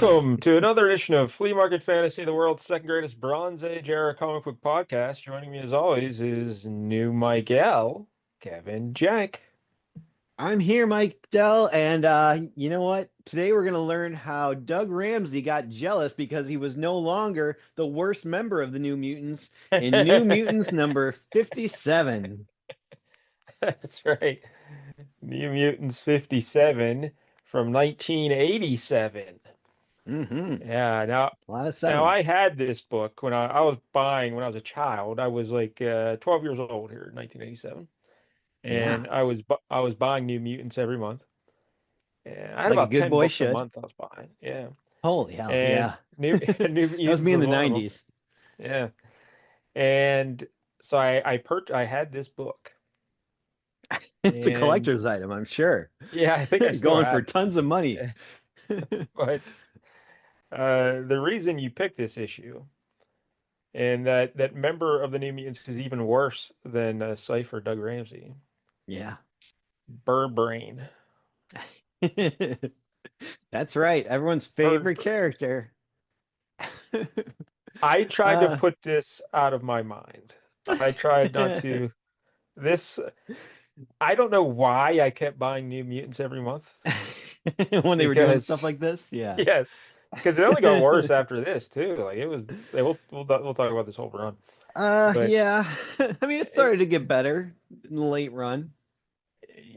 Welcome to another edition of Flea Market Fantasy, the world's second greatest Bronze Age era comic book podcast. Joining me as always is new Miguel, Kevin Jack. I'm here, Mike Dell, and you know what? Today we're going to learn how Doug Ramsey got jealous because he was no longer the worst member of the New Mutants in New Mutants number 57. That's right. New Mutants 57 from 1987. Mm-hmm. Yeah, now A lot of now I sevens. had this book when I was buying when I was a child. I was like 12 years old here in 1987. Yeah, And I was buying New Mutants every month. And I had like a about good 10 boy books a should. month I was buying. Yeah. Holy hell, And yeah. New New That was Mutants me in was the one of them. 90s. Yeah. And so I had this book. It's a And collector's item, I'm sure. yeah, I think I still Going for have tons of money. it. But the reason you picked this issue and that member of the New Mutants is even worse than Cypher Doug Ramsey. Yeah. Bird Brain. That's right. Everyone's Bird favorite Brain. character. I tried to Uh, put this out of my mind. I tried not to. This, I don't know why I kept buying New Mutants every month when they were doing stuff because, like this. Yeah. yes, because it only got worse after this too. Like it was, we'll talk about this whole run, but Yeah. I mean, it it, started to get better in the late run.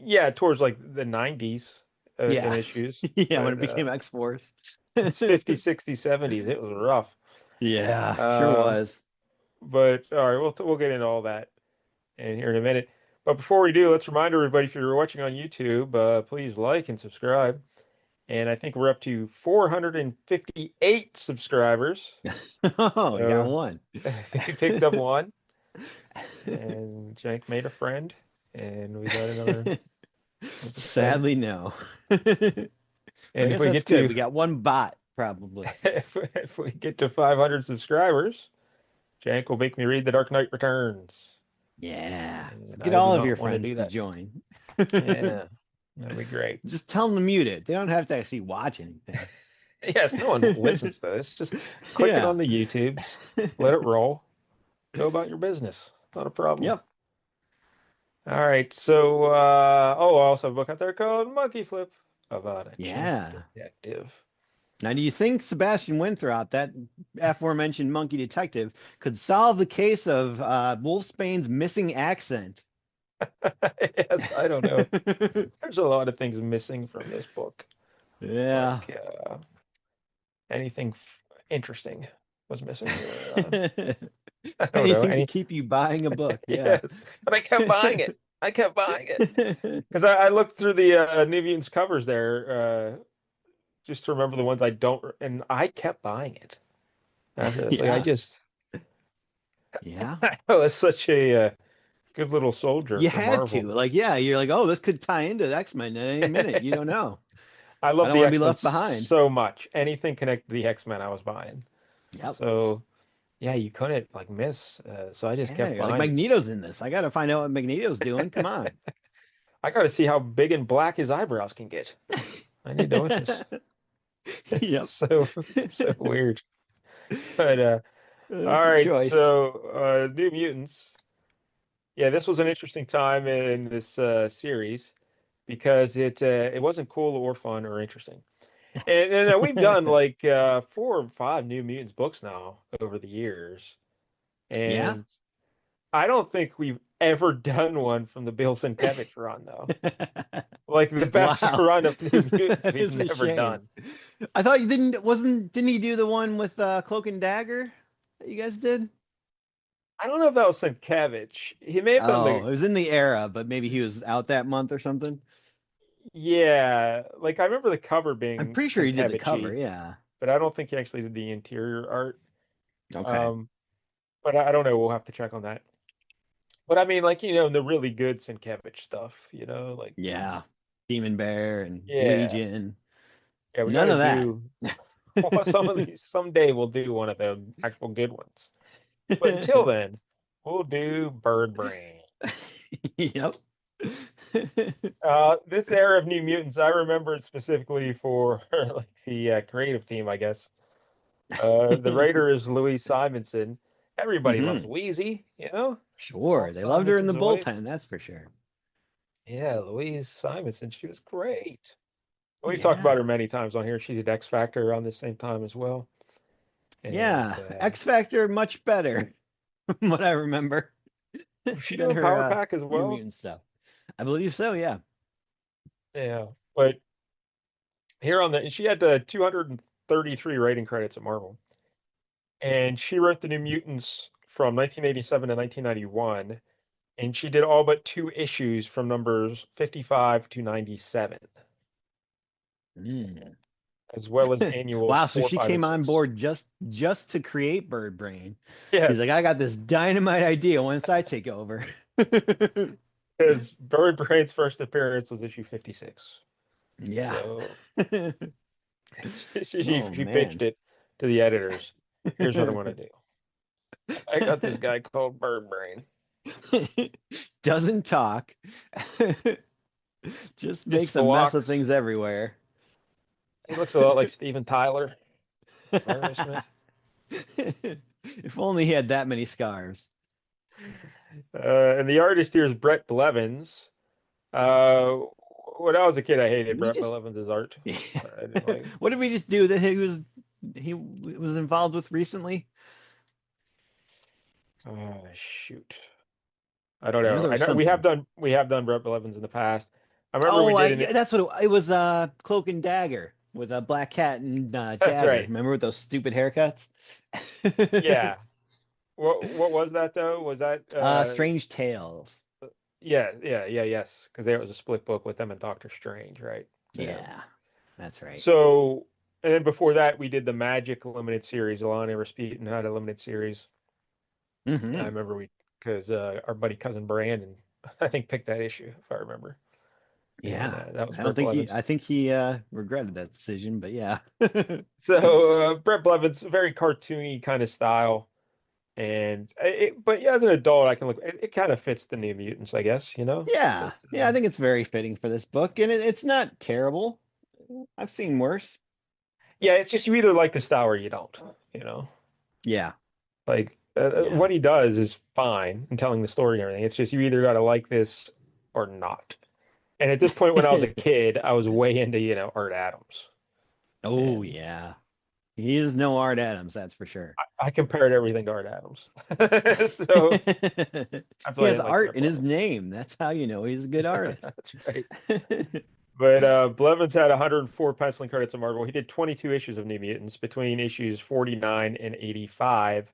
yeah, towards like the 90s in Yeah. issues, Yeah, when it but became X-Force. it's 50s, 60s, 70s. It was rough. Yeah, sure Um, was. but all right, we'll get into all that in here in a minute. But before we do, let's remind everybody if you're watching on YouTube, please like and subscribe. And I think we're up to 458 subscribers. Oh, you got So one. we picked up one, and Jank made a friend, and we got another. That's exciting. Sadly, no. I And if guess we that's get good. to We got one bot, probably. if we get to 500 subscribers, Jank will make me read The Dark Knight Returns, Yeah. So and get I do all of your not want to friends do to that. join. Yeah, that'd be great. Just tell them to mute it. They don't have to actually watch anything. Yes, no one listens to this. Just click it Yeah. on the YouTubes, let it roll, go about your business. Not a problem. Yep. All right. So, I also have a book out there called Monkey Flip about a chimp Yeah. detective. Now, do you think Sebastian Winthrop, that aforementioned monkey detective, could solve the case of Wolfsbane's missing accent? Yes, I don't know. There's a lot of things missing from this book. Yeah. Like anything interesting was missing. I don't know. Anything to Any, keep you buying a book. Yeah. yes, but I kept buying it. I kept buying it because I looked through the New Mutants covers there just to remember the ones I don't, and I kept buying it after this. Like I Yeah. just, Yeah. I was such a good little soldier You for had to. Marvel. Like, yeah, you're like, oh, this could tie into the X-Men at any minute. You don't know. I I love don't the want to be X-Men left behind. so much. Anything connected to the X-Men, I was buying. Yep. So yeah, you couldn't like miss. So I just Yeah, kept you're like buying these. Magneto's in this. I got to find out what Magneto's doing. Come on. I got to see how big and black his eyebrows can get. I need to watch this. Yep. So so weird. But all It's a right. choice. So New Mutants. Yeah, this was an interesting time in this series because it wasn't cool or fun or interesting. And we've done like 4 or 5 New Mutants books now over the years, Yeah. and I don't think we've ever done one from the Bill Sienkiewicz run though. Like the best Wow. run of New Mutants we've It's a never shame. done. I thought you didn't he do the one with Cloak and Dagger that you guys did? I don't know if that was Sienkiewicz. He may have done Oh, the it was in the era, but maybe he was out that month or something. yeah. Like I remember the cover I'm being pretty sure he did the cover, Sienkiewicz, yeah. but I don't think he actually did the interior art. Okay. Um, but I don't know. We'll have to check on that. But I mean, like, the really good Sienkiewicz stuff, like, Yeah. Demon Bear and yeah, Legion. yeah, we got None to of that. do well, some of these. Someday we'll do one of the actual good ones. But until then, we'll do Bird Brain. Yep. This era of New Mutants, I remember it specifically for like the creative team, I guess. The writer is Louise Simonson. Everybody loves Hmm. Wheezy, you know? Sure, Walt they loved her in the Simonson's wife. bullpen, that's for sure. Yeah, Louise Simonson, she was great. We've talked about Yeah. her many times on here. She did X Factor around the same time as well. And Yeah. X Factor much better, from what I remember, was she than doing her Power Pack as New well? Mutant stuff. I believe so, yeah. Yeah. But here on the, she had 233 writing credits at Marvel. And she wrote the New Mutants from 1987 to 1991. And she did all but two issues from numbers 55 to 97, Mm. as well as annuals Wow, so 4, she 5, and came on 6. board just to create Bird Brain. She's like, I Yes, got this dynamite idea once I take over. because Bird Brain's first appearance was issue 56. Yeah. So Oh she pitched man. it to the editors. Here's what I want to do. I got this guy called Bird Brain. Doesn't talk. Just Just makes a mess of squawks. things everywhere. He looks a lot like Steven Tyler from Aerosmith. If only he had that many scars. And the artist here is Bret Blevins. Uh, when I was a kid, I hated We Bret just Blevins' art. I didn't like. what did we just do that he was involved with recently? Oh, shoot. I don't I know know. there I was know something. we have done Brett Blevins in the past. I remember we Oh, did yeah, that's what it was. Cloak and Dagger with a Black Cat and That's Dagger. right. Remember with those stupid haircuts? Yeah. What was that though? Was that Strange Tales. yes, because there was a split book with them and Doctor Strange, right? Yeah. Yeah, that's right. So and then before that we did the Magic limited series. Alana Rasputin had a limited series. I Hmm. remember we because our buddy cousin Brandon I think picked that issue if I remember. And Yeah, that was I don't Brett think he. Blevins. I think he regretted that decision, but yeah. So Brett Blevins, very cartoony kind of style. But yeah, as an adult, I can look. It kind of fits the New Mutants, I guess. You know. Yeah, But yeah, I think it's very fitting for this book, and it's not terrible. I've seen worse. yeah, it's just you either like the style or you don't. You know, Yeah, like yeah. what he does is fine in telling the story and everything. It's just you either got to like this or not. And at this point, when I was a kid, I was way into Art Adams, Oh and yeah, he is no Art Adams, that's for sure. I compared everything to Art Adams. So that's He why I has didn't like art Brett in his Blevins. name. That's how you know he's a good artist. That's right. But Blevins had 104 penciling credits at Marvel. He did 22 issues of New Mutants between issues 49 and 85,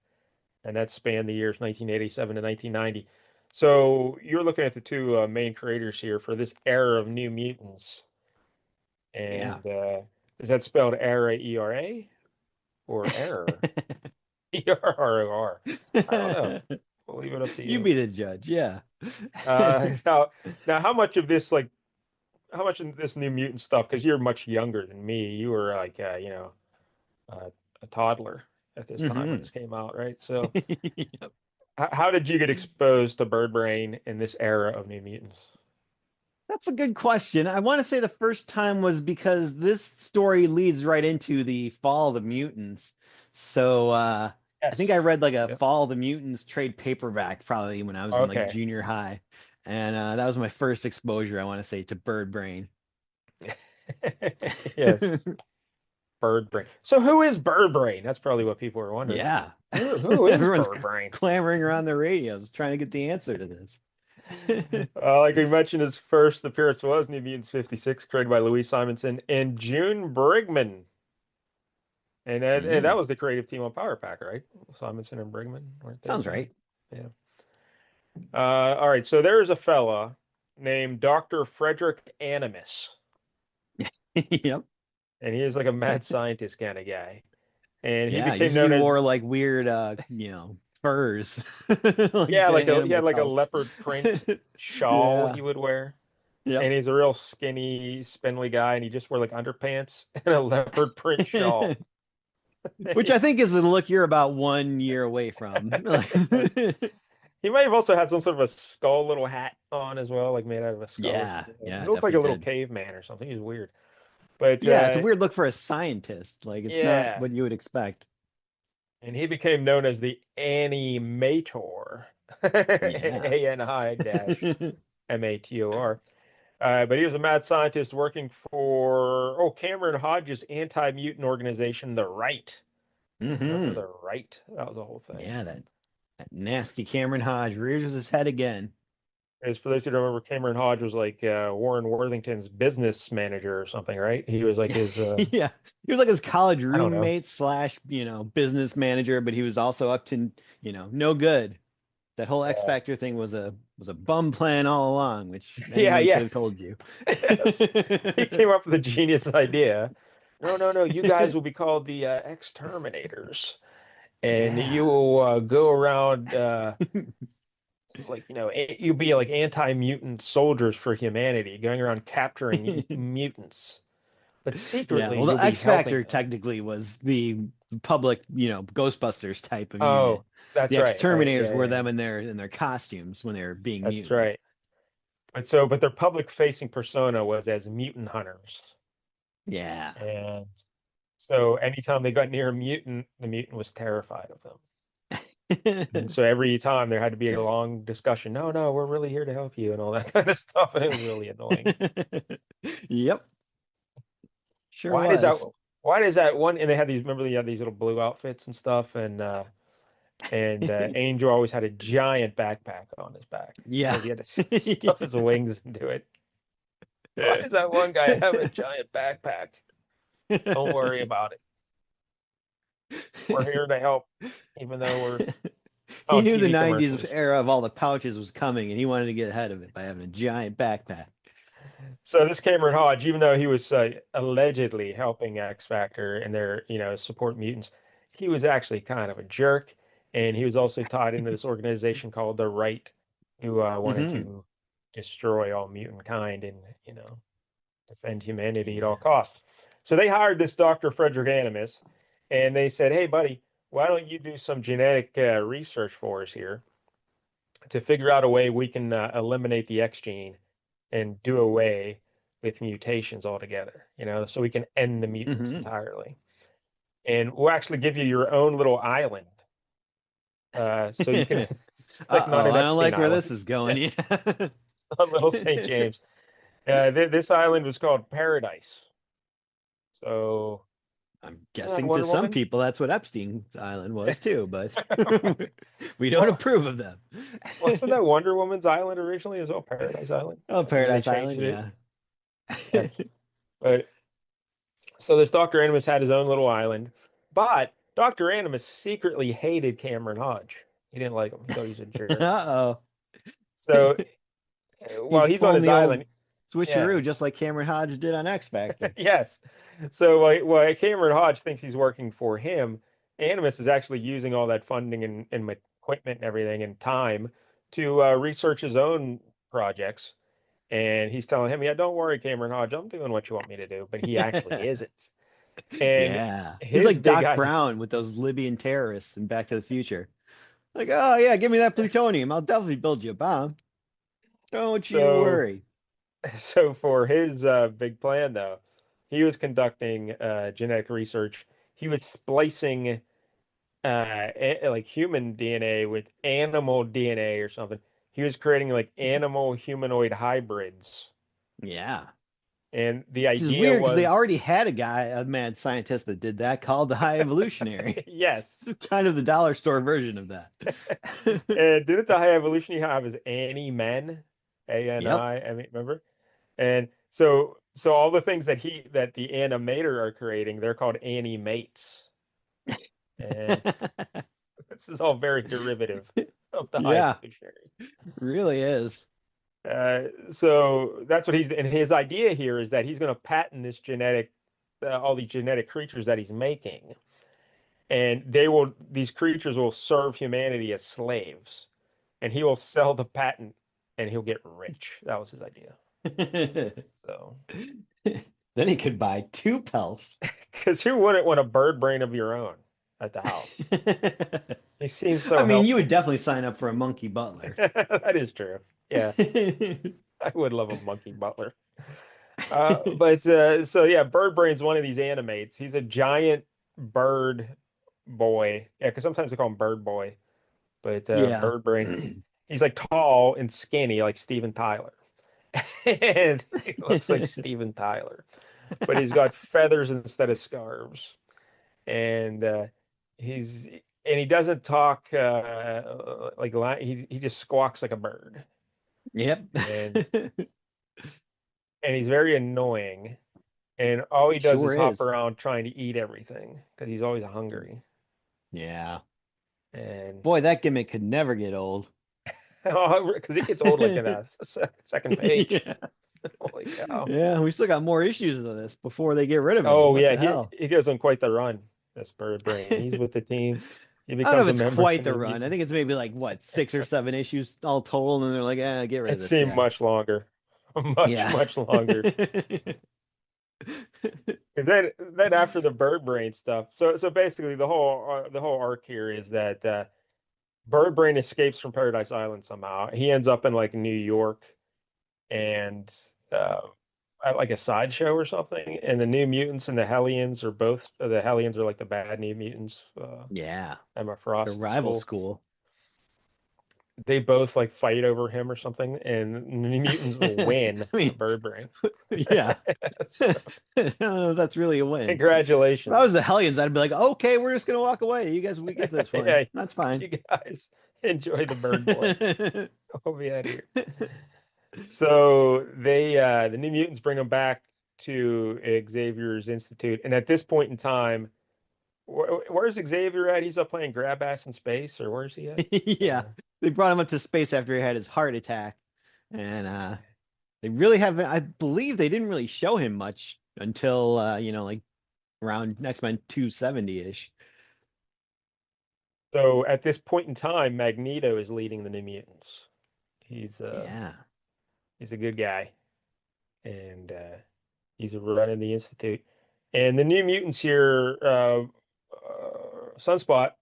and that spanned the years 1987 to 1990. So you're looking at the two main creators here for this era of New Mutants. Yeah. And is that spelled era, E-R-A, or error, E-R-R-O-R? I don't know. We'll leave it up to You you. be the judge, yeah. Uh, now, now, how much of this, like, how much of this New Mutant stuff? Because you're much younger than me. You were like, uh, a toddler at this time when Hmm. this came out, right? So, how did you get exposed to Bird Brain in this era of New Mutants? That's a good question. I want to say the first time was because this story leads right into the Fall of the Mutants. So I think I Yes. read like a Yep. Fall of the Mutants trade paperback probably when I was in like Okay. junior high. And that was my first exposure, I want to say, to Bird Brain. Yes. Bird Brain. So who is Bird Brain? That's probably what people are wondering. Yeah. Who is Everyone's Bird Brain? clamoring around their radios trying to get the answer to this. Like we mentioned, his first appearance was New Mutants 56, created by Louise Simonson and June Brigman. And that Mm, was the creative team on Power Pack, right? Simonson and Brigman, weren't they? sounds right. Yeah. All right. So there's a fella named Dr. Frederick Animus, Yep. and he is like a mad scientist kind of guy. And he Yeah, became usually known as wore like weird furs like yeah, the like he animal had like a pelts. leopard print shawl Yeah. he would wear. And Yep. he's a real skinny, spindly guy, and he just wore like underpants and a leopard print shawl. Which I think is the look you're about 1 year away from. Yes. He might have also had some sort of a skull little hat on as well, like made out of a skull or Yeah, something. He yeah, looked like a definitely little did. caveman or something. He was weird. But Yeah, it's a weird look for a scientist. Like it's not yeah, what you would expect. and he became known as the Ani-Mator, Yeah. Ani-Mator. But he was a mad scientist working for Cameron Hodges' anti-mutant organization, the Right. Remember Hmm. the Right? That was a whole thing. Yeah, that nasty Cameron Hodge rears his head again. As for those who don't remember, Cameron Hodge was like Warren Worthington's business manager or something, right? He was like his, Yeah. He was like his college I don't know. roommate slash, business manager, but he was also up to, no good. That whole X Yeah, Factor thing was a bum plan all along, which yeah, anyone could yeah. have told you. Yes, he came up with a genius idea. No, no, no. You guys will be called the exterminators, and you Yeah. will go around like you'll be like anti-mutant soldiers for humanity, going around capturing mutants, but Yeah. secretly Well, you'll the be X helping Factor them. technically was the public, Ghostbusters type of unit. Oh, that's The right, right, exterminators yeah, were yeah, them in their costumes when they were being that's mutants. right. But their public-facing persona was as mutant hunters, Yeah. and so anytime they got near a mutant, the mutant was terrified of them. And so every time there had to be a long discussion. No, no, we're really here to help you and all that kind of stuff, and it was really annoying. Yep, sure Why does that? was. Why does that one? And they had these. Remember, they had these little blue outfits and stuff, and Angel always had a giant backpack on his back Yeah. because he had to stuff his wings into it. Why does that one guy have a giant backpack? Don't worry about it. We're here to help, even though we're He on knew the TV 90s commercials. era of all the pouches was coming, and he wanted to get ahead of it by having a giant backpack. So this Cameron Hodge, even though he was allegedly helping X Factor and their, support mutants, he was actually kind of a jerk, and he was also tied into this organization called the Right, who wanted Hmm. to destroy all mutant kind and, defend humanity at all Yeah. costs. So they hired this Dr. Frederick Animus, and they said, "Hey, buddy, why don't you do some genetic research for us here to figure out a way we can eliminate the X gene and do away with mutations altogether, so we can end the mutants Hmm. entirely. And we'll actually give you your own little island. So you can, it's like not Uh-oh, an I don't Epstein like where Island. this is going. It's, Yeah. it's not little St. James. This island was called Paradise. So I'm isn't that guessing to Wonder some Woman? people that's what Epstein's Island was too, but we don't Well, approve of them. wasn't that Wonder Woman's island originally as well, Paradise Island? Oh, And then they Paradise changed Island, it. yeah. Yeah. But so this Dr. Animus had his own little island, but Dr. Animus secretly hated Cameron Hodge. He didn't like him. He thought he was a jerk. Uh-oh. So He's while he's on pulling his the old island, yeah, switcheroo just like Cameron Hodge did on X Factor. yes. So while Cameron Hodge thinks he's working for him, Animus is actually using all that funding and equipment and everything and time to research his own projects. And he's telling him, "Yeah, don't worry, Cameron Hodge, I'm doing what you want me to do." But he actually isn't. And Yeah. He's his like big Doc idea. Brown with those Libyan terrorists in Back to the Future. Like, oh yeah, give me that plutonium. I'll definitely build you a bomb. Don't you So worry. So for his big plan, though, he was conducting genetic research. He was splicing like human DNA with animal DNA or something. He was creating like animal humanoid hybrids. Yeah. And the Which is idea weird because they was, already had a mad scientist that did that called the High Evolutionary. yes. This is kind of the dollar store version of that. And didn't the high evolution have his Ani-Men? Yep. ANI, I mean, remember? And so all the things that the Ani-Mator are creating, they're called Ani-Mates. And this is all very derivative of the high Yeah, evolutionary. really is. So that's what and his idea here is that he's going to patent all these genetic creatures that he's making, and these creatures will serve humanity as slaves, and he will sell the patent, and he'll get rich. That was his idea. So, Then he could buy two pelts. because who wouldn't want a bird brain of your own at the house? He seems I so mean, you would helpful. definitely sign up for a monkey butler. That is true. Yeah, I would love a monkey butler. But so yeah, Bird Brain's one of these animates. He's a giant bird boy. Yeah, because sometimes they call him Bird Boy, but Yeah. Bird Brain. He's like tall and skinny, like Steven Tyler, and he looks like Steven Tyler, but he's got feathers instead of scarves, and he's and he doesn't talk he just squawks like a bird, Yep. and he's very annoying. And all he does is Sure hop is. around trying to eat everything because he's always hungry. Yeah. And Boy, that gimmick could never get old. because it gets old like in a second page. Yeah. Holy cow. Yeah, we still got more issues of this before they get rid of him. Oh What yeah, the he hell? he goes on quite the run, this bird brain. He's with the team. He I don't know becomes if a it's member quite of the the run. I mutant. think it's maybe like what, 6 or 7 issues all total, and then they're like, get rid of It this seemed guy. much longer. Much, Yeah. much longer. Because then after the bird brain stuff, so basically the whole arc here is that Bird Brain escapes from Paradise Island somehow. He ends up in like New York and at like a sideshow or something. And the New Mutants and the Hellions are both the Hellions are like the bad New Mutants. Yeah. Emma The Frost rival school. school. They both like fight over him or something, and the New Mutants win I the mean, Bird Brain. yeah. So, I don't know if that's really a win. If I was the congratulations. Hellions, I'd be like, okay, we're just gonna walk away. You guys, we get this one. Yeah, That's fine. you guys enjoy the Bird Boy. We'll be out of here. So the New Mutants bring him back to Xavier's Institute, and at this point in time, where's Xavier at? He's up playing grab ass in space, or where's he at? Yeah. Uh, They brought him up to space after he had his heart attack. And they really haven't, I believe they didn't really show him much until like around X-Men 270-ish. so at this point in time, Magneto is leading the New Mutants. He's uh Yeah. he's a good guy, and he's running the Institute. And the New Mutants here, Sunspot,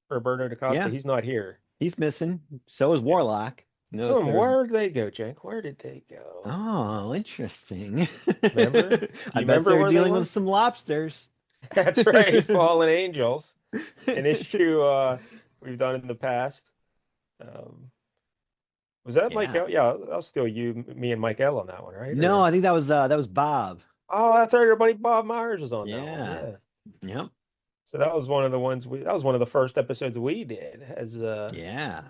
Roberto da Costa, Yeah. he's not here. He's missing. So is Yeah. Warlock. Notice they're Where did they go, Jake? Where did they go? Oh, interesting. Remember? Do I you bet remember they're where they dealing with went? some lobsters. That's right, Fallen Angels, an issue we've done in the past. Um, was that Mike Yeah. L? Yeah, that was still you, me, and Mike L on that one, right? No, Or I think that was Bob. oh, that's right, your buddy Bob Myers was on that one. Yeah. Yeah. Yep. So that was one of the ones that was one of the first episodes we did as Yeah.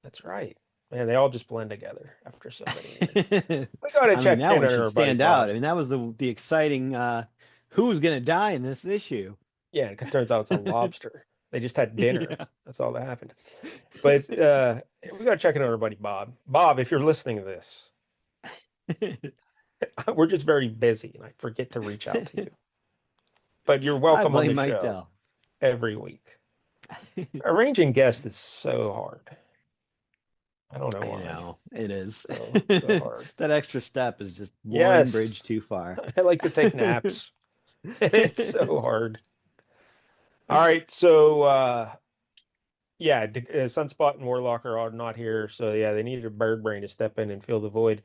that's right. Man, they all just blend together after so many years. I We gotta mean, check that in one on should our buddy stand out. I Bob. mean, that was the exciting who's gonna die in this issue. Yeah, it turns out it's a lobster. They just had dinner. Yeah. That's all that happened. But we got to check in on our buddy Bob. Bob, if you're listening to this, we're just very busy and I forget to reach out to you. But you're I welcome on the blame Mike show Dell. every week. Arranging guests is so hard. I don't know I why. know it is. So hard. That extra step is just one Yes, bridge too far. I like to take naps. It's so hard. All right, so yeah, Sunspot and Warlock are not here, so yeah, they needed a bird brain to step in and fill the void.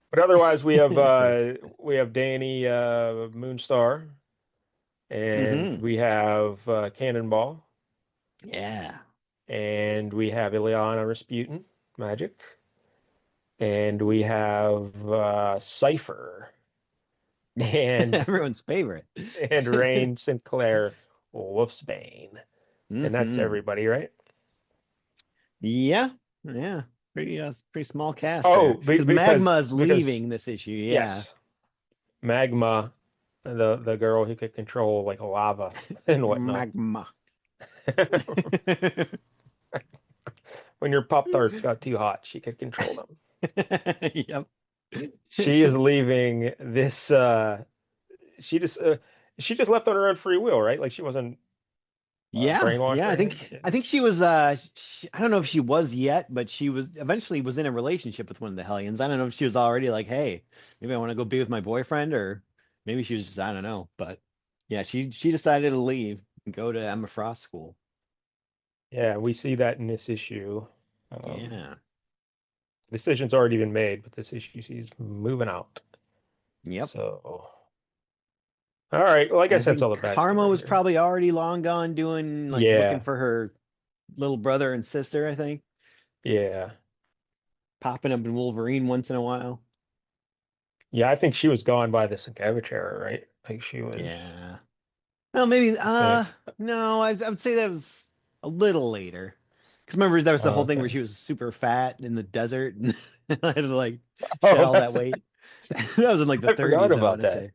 But otherwise, we have Danny Moonstar, and Hmm. we have Cannonball, Yeah. and we have Ileana Rasputin, Magik, and we have Cypher, and Everyone's favorite. Rain Sinclair Wolfsbane, and that's Hmm. everybody, right? Yeah. Yeah. Pretty small cast Oh, there. Because Magma's because leaving this issue. Yeah. yes, Magma, the girl who could control like lava and whatnot. Magma. When your Pop Tarts got too hot, she could control them. Yep. She is leaving this. She just she just left on her own free will, right? Like she wasn't Yeah, brainwashed yeah. or I anything. think Yeah. I think she was. I don't know if she was yet, but she was eventually was in a relationship with one of the Hellions. I don't know if she was already like, hey, maybe I want to go be with my boyfriend, or maybe she was just I don't know. But yeah, she decided to leave and go to Emma Frost school. Yeah, we see that in this issue. Um, Yeah. decision's already been made, but this issue she's moving out. Yep. So, all right. Well, I And I guess that's all think the Karma backstory was here. probably already long gone doing like looking Yeah, for her little brother and sister, I think. yeah, Popping up in Wolverine once in a while. yeah. I think she was gone by the Sienkiewicz era, right? Like she was. Yeah. Well, maybe I think. no, I would say that was a little later. Because remember there was the whole thing where Okay. she was super fat in the desert and I had to like shed Oh, all that that's. weight. That was in like the I forgot 30s, I about want to that.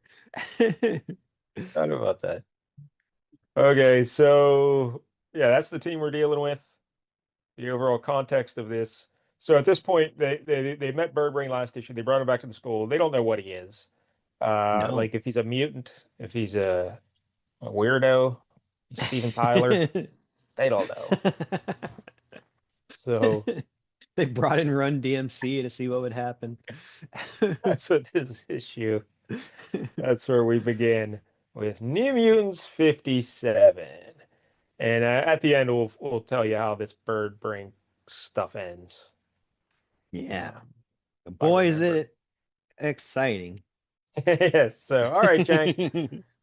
say. Forgot about that. Okay, so yeah, that's the team we're dealing with. The overall context of this. So at this point, they met Birdbrain last issue. They brought him back to the school. They don't know what he is. No. Like if he's a mutant, if he's a weirdo, he's Steven Tyler. They don't know. So They brought in Run DMC to see what would happen. that's what this issue. That's where we begin with New Mutants 57. And at the end, we'll tell you how this bird brain stuff ends. Yeah. Um, if I Boy, is remember. it exciting. Yes. So, all right, Jank.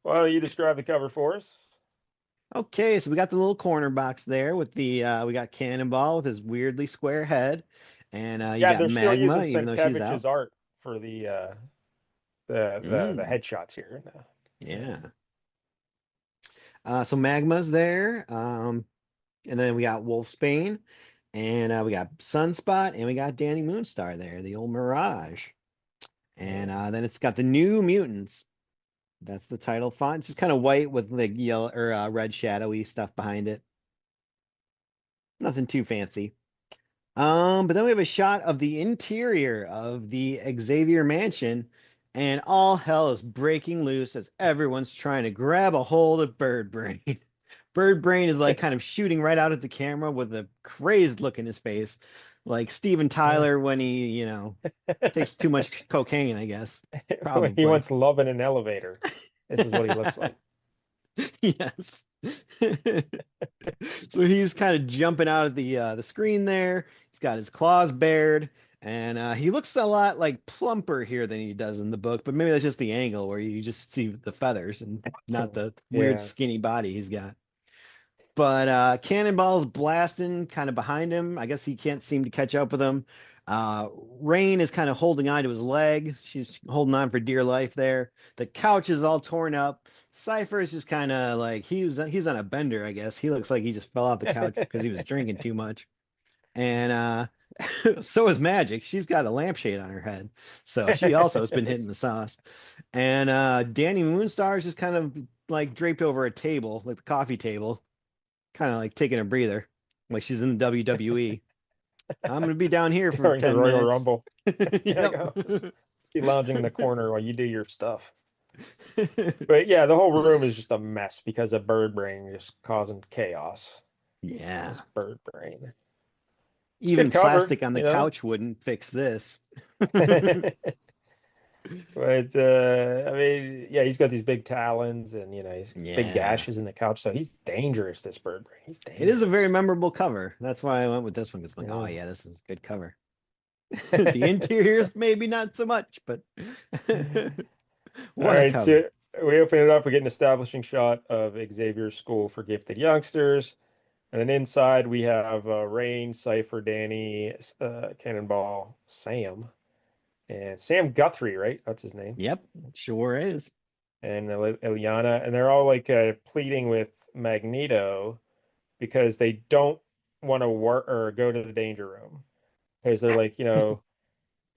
Why don't you describe the cover for us? Okay, so we got the little corner box there with the we got Cannonball with his weirdly square head, and you Yeah, got they're still using Magma, even though she's Sienkiewicz's out. art for the Mm, headshots here. Yeah. yeah. So Magma's there, and then we got Wolfsbane, and we got Sunspot, and we got Danny Moonstar there, the old Mirage, and Yeah. then it's got the New Mutants. That's the title font. It's just kind of white with like yellow or red shadowy stuff behind it. Nothing too fancy. But then we have a shot of the interior of the Xavier Mansion, and all hell is breaking loose as everyone's trying to grab a hold of Bird Brain. Bird Brain is like kind of shooting right out at the camera with a crazed look in his face, like Steven Tyler when he, takes too much cocaine, I guess. When he Probably. wants love in an elevator. This is what he looks like. Yes. So he's kind of jumping out of the screen there. He's got his claws bared, and he looks a lot like plumper here than he does in the book. But maybe that's just the angle where you just see the feathers and not the weird Yeah. skinny body he's got. But Cannonball's blasting kind of behind him. I guess he can't seem to catch up with him. Rain is kind of holding on to his leg. She's holding on for dear life there. The couch is all torn up. Cypher is just kind of like he's on a bender, I guess. He looks like he just fell off the couch because he was drinking too much. And so is Magik. She's got a lampshade on her head. So she also has been hitting the sauce. And Danny Moonstar is just kind of like draped over a table, like the coffee table, kind of like taking a breather, like she's in the WWE. I'm gonna be down here for During the 10 Royal minutes. Rumble. Yeah, Yep. go. Just be lounging in the corner while you do your stuff. But yeah, the whole room is just a mess because of bird brain just causing chaos. This Yeah. bird brain. It's a Even good cover, plastic on the couch wouldn't fix this. But I mean, yeah, he's got these big talons and he's big Yeah. gashes in the couch, so he's dangerous, this bird brain. He's It is a very dangerous. memorable cover. That's why I went with this one because I'm like, oh Yeah. yeah, this is a good cover. The interiors maybe not so much, but All what a right, so cover. we open it up, we get an establishing shot of Xavier's School for Gifted Youngsters. And then inside we have Rain, Cypher, Danny, Cannonball, Sam, and Sam Guthrie, right? That's his name. Yep, sure is. And Ilyana, and they're all like pleading with Magneto because they don't want to work or go to the danger room because they're like, we've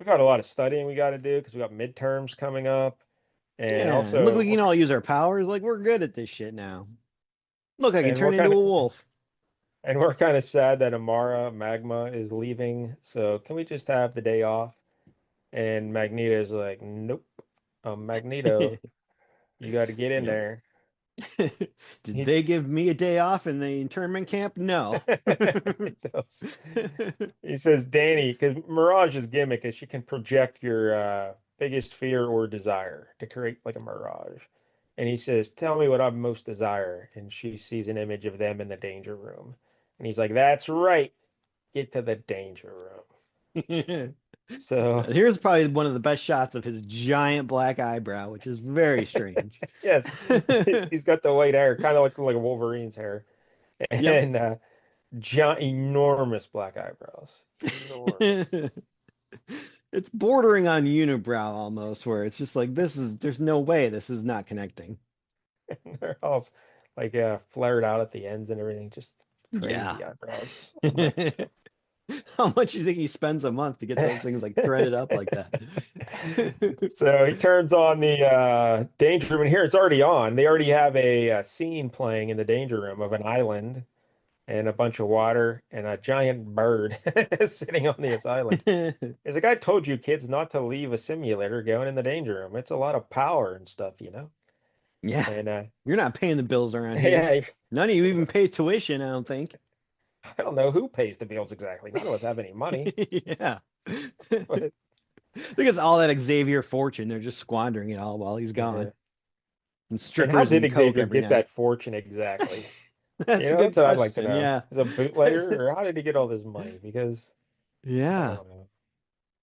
got a lot of studying we got to do because we got midterms coming up, and Yeah, and look, also we can all use our powers. Like we're good at this shit now. Look, I can and we're turn into kind a of wolf. and we're kind of sad that Amara Magma is leaving. So can we just have the day off? And Magneto's like, nope, Magneto, you got to get in Yep. there. Did He they give me a day off in the internment camp? No. he says, Danny, because Mirage's gimmick is she can project your biggest fear or desire to create like a mirage. And he says, tell me what I most desire. And she sees an image of them in the danger room. And he's like, "That's right. Get to the danger room." So, Here's probably one of the best shots of his giant black eyebrow, which is very strange. yes, he's got the white hair, kind of like Wolverine's hair, Yep. and giant, enormous black eyebrows. Enormous. It's bordering on unibrow almost, where it's just like there's no way this is not connecting. They're all like flared out at the ends and everything. Just Yeah. crazy eyebrows. Oh my How much do you think he spends a month to get those things like threaded up like that? So he turns on the danger room, and here it's already on. They already have a scene playing in the danger room of an island and a bunch of water and a giant bird sitting on this island. As a guy told you kids not to leave a simulator going in the danger room. It's a lot of power and stuff, you know? Yeah. And You're not paying the bills around here. yeah, None of you even pay tuition, I don't think. I don't know who pays the bills exactly. None of us have any money. Yeah. But I think it's all that Xavier fortune. They're just squandering it all while he's yeah. gone. And And how strippers and did coke Xavier every get night. that fortune exactly? You That's a know, good that's what I'd like to question. know. Yeah. Is a bootlegger, or how did he get all this money? Because I Yeah. don't know.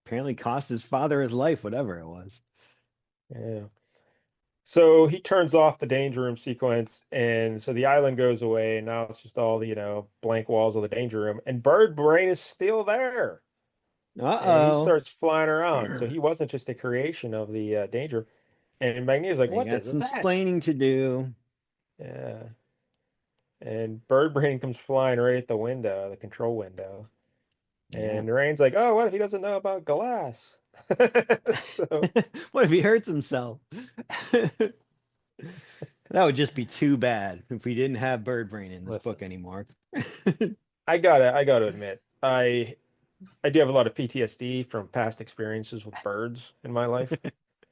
Apparently cost his father his life, whatever it was. Yeah. So he turns off the danger room sequence, and so the island goes away, and now it's just all the, blank walls of the danger room. And Bird Brain is still there, and he Uh-oh. starts flying around. So he wasn't just a creation of the danger. And Magneto's like, They "What got is some that?" splaining to do. Yeah. And Bird Brain comes flying right at the window, the control window. Yeah. And Rain's like, "Oh, what if he doesn't know about glass?" So What if he hurts himself? That would just be too bad if we didn't have Bird Brain in this listen, book anymore. I gotta admit, I do have a lot of PTSD from past experiences with birds in my life.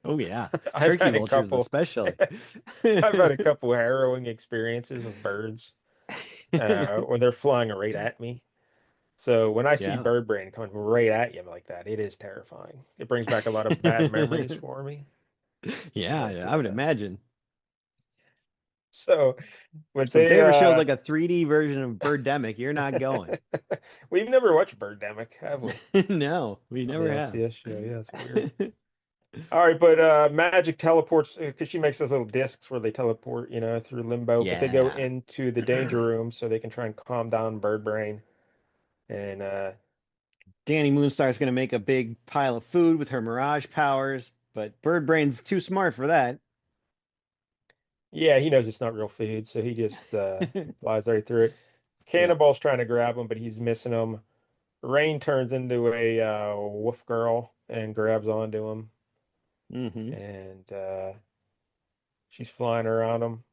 Oh yeah. I've Turkey had a vultures couple, especially. yes, I've had a couple harrowing experiences with birds when they're flying right at me. So when I see Yeah. bird brain coming right at you like that, it is terrifying. It brings back a lot of bad memories for me. Yeah, It's I would imagine. so but So if they they ever showed like a 3D version of Birdemic, you're not going. we've never watched Birdemic, have we? No, we On never the have. LCS show. Yeah, it's weird. All right, but Magik teleports because she makes those little discs where they teleport, through limbo. But they go Yeah. into the danger room so they can try and calm down Bird Brain. And Danny Moonstar's going to make a big pile of food with her Mirage powers, but Bird Brain's too smart for that. yeah, he knows it's not real food, so he just flies right through it. Yep. Cannonball's trying to grab him, but he's missing him. Rain turns into a wolf girl and grabs onto him, Hmm. and she's flying around him.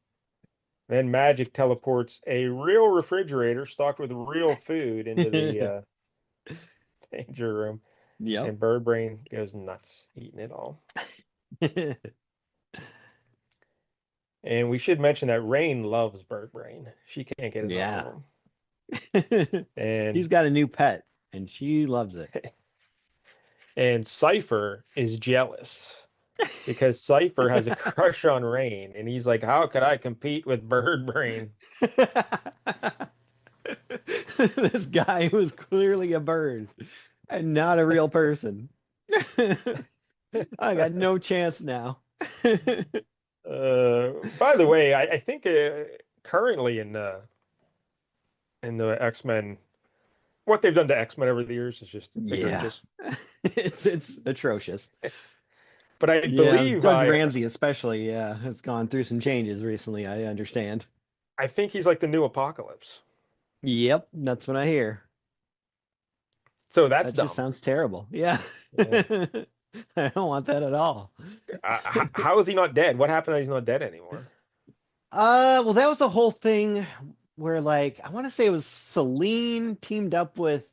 Then Magik teleports a real refrigerator stocked with real food into the danger room, Yep. and Bird Brain goes nuts eating it all. And we should mention that Rain loves Bird Brain. She can't get enough of Yeah. him. He's And got a new pet, and she loves it. and Cypher is jealous because Cypher has a crush on Rain, and he's like, "How could I compete with Bird Brain?" This guy was clearly a bird and not a real person. I got no chance now. By the way, I think currently in the X-Men, what they've done to X-Men over the years is just Yeah. egregious. It's atrocious. It's, but I Yeah, believe Doug I Ramsey especially, yeah, has gone through some changes recently, I understand. I think he's like the new Apocalypse. Yep, that's what I hear. So that's That just dumb. sounds terrible. Yeah. Yeah. I don't want that at all. How is he not dead? What happened that he's not dead anymore? Well, that was the whole thing where like I want to say it was Celine teamed up with